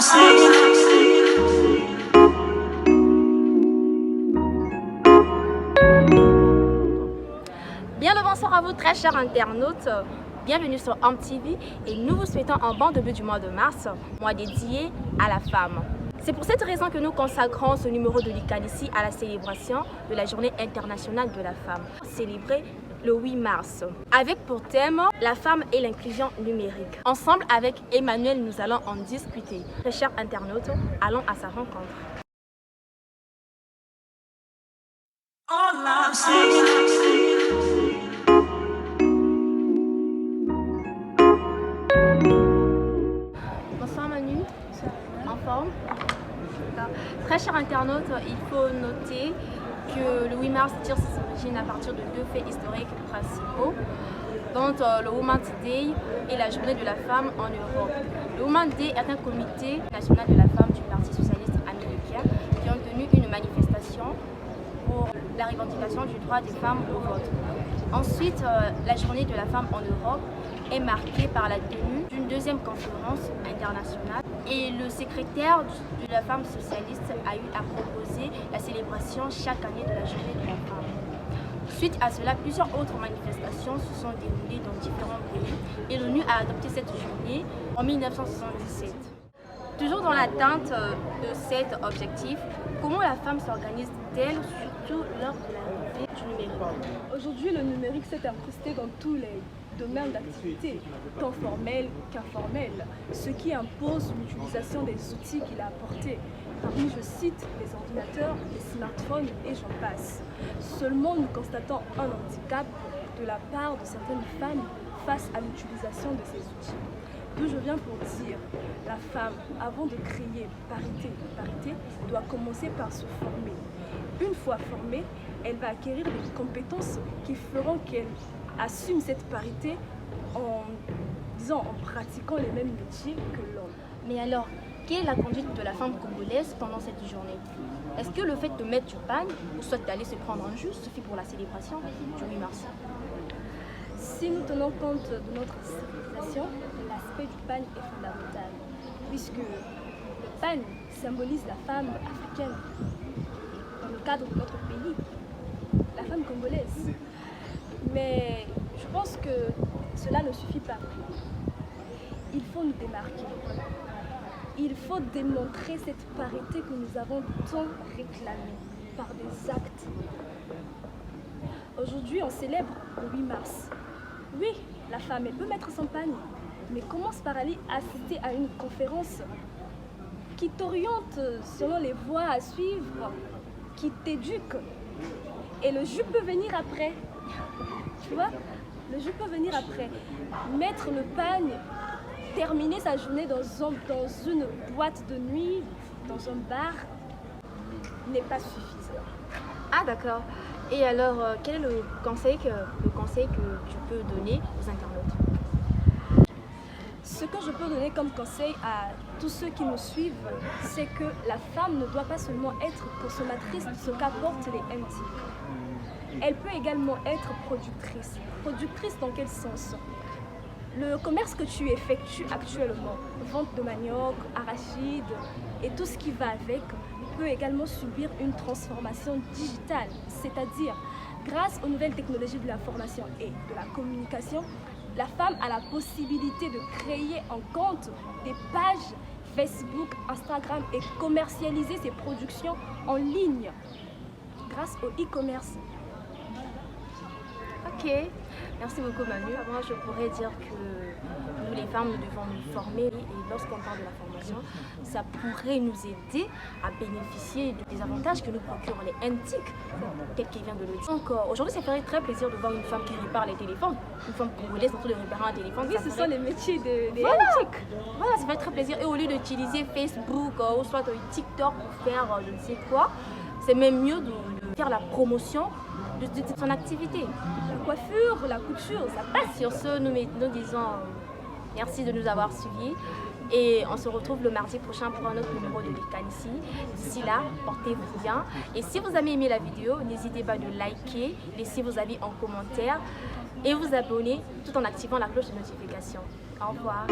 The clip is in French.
Bien le bonsoir à vous très chers internautes, bienvenue sur Homme TV et nous vous souhaitons un bon début du mois de mars, mois dédié à la femme. C'est pour cette raison que nous consacrons ce numéro de l'ICANICI à la célébration de la Journée internationale de la femme, célébrée le 8 mars, avec pour thème la femme et l'inclusion numérique. Ensemble avec Emmanuel, nous allons en discuter. Très chers internautes, allons à sa rencontre. Bonsoir Manu, en forme? Très chers internautes, il faut noter que le 8 mars tire ses origines à partir de deux faits historiques principaux, dont le Women's Day et la Journée de la femme en Europe. Le Women's Day est un comité national de la femme du Parti socialiste américain qui ont tenu une manifestation pour la revendication du droit des femmes au vote. Ensuite, la Journée de la femme en Europe est marquée par la tenue d'une deuxième conférence internationale et le secrétaire de la femme socialiste a eu à proposer la célébration chaque année de la Journée de la femme. Suite à cela, plusieurs autres manifestations se sont déroulées dans différents pays et l'ONU a adopté cette journée en 1977. Toujours dans l'atteinte de cet objectif, comment la femme s'organise-t-elle, surtout lors de l'arrivée du numérique? Aujourd'hui, le numérique s'est incrusté dans tous les domaines d'activité, tant formels qu'informels, ce qui impose l'utilisation des outils qu'il a apportés. Parmi, je cite, les ordinateurs, les smartphones et j'en passe. Seulement, nous constatons un handicap de la part de certaines femmes face à l'utilisation de ces outils. D'où je viens pour dire, la femme, avant de créer parité, doit commencer par se former. Une fois formée, elle va acquérir des compétences qui feront qu'elle assume cette parité en pratiquant les mêmes métiers que l'homme. Mais alors, quelle est la conduite de la femme congolaise pendant cette journée? Est-ce que le fait de mettre du pagne ou soit d'aller se prendre un jus suffit pour la célébration du 8 mars? Si nous tenons compte de notre civilisation, l'aspect du pagne est fondamental, puisque le pagne symbolise la femme africaine. Dans le cadre de notre pays, la femme congolaise. Mais je pense que cela ne suffit pas. Il faut nous démarquer. Il faut démontrer cette parité que nous avons tant réclamée par des actes. Aujourd'hui, on célèbre le 8 mars. Oui, la femme, elle peut mettre son pagne, mais commence par aller assister à une conférence qui t'oriente selon les voies à suivre, qui t'éduque. Et le jus peut venir après. Tu vois, le jus peut venir après. Mettre le pagne, terminer sa journée dans une boîte de nuit, dans un bar, n'est pas suffisant. Ah d'accord. Et alors, quel est le conseil que tu peux donner aux internautes? Ce que je peux donner comme conseil à tous ceux qui nous suivent, c'est que la femme ne doit pas seulement être consommatrice de ce qu'apportent les MT. Elle peut également être productrice. Productrice dans quel sens? Le commerce que tu effectues actuellement, vente de manioc, arachide et tout ce qui va avec, peut également subir une transformation digitale, c'est-à-dire grâce aux nouvelles technologies de l'information et de la communication, la femme a la possibilité de créer un compte, des pages Facebook, Instagram et commercialiser ses productions en ligne grâce au e-commerce. Ok, merci beaucoup Manu. Moi je pourrais dire que nous les femmes nous devons nous former et lorsqu'on parle de la formation, ça pourrait nous aider à bénéficier des avantages que nous procurent les NTIC, tel qu'il vient de le dire. Donc aujourd'hui ça ferait très plaisir de voir une femme qui répare les téléphones, une femme congolaise surtout de réparer un téléphone. Oui, ce sont les métiers des NTIC. Voilà, ça fait très plaisir et au lieu d'utiliser Facebook ou soit TikTok pour faire je ne sais quoi, c'est même mieux de faire la promotion de son activité. La coiffure, la couture, ça passe. Sur ce, nous disons merci de nous avoir suivis et on se retrouve le mardi prochain pour un autre numéro de l'ICANICI. D'ici là, portez-vous bien et si vous avez aimé la vidéo, n'hésitez pas de liker, laisser vos avis en commentaire et vous abonner tout en activant la cloche de notification. Au revoir.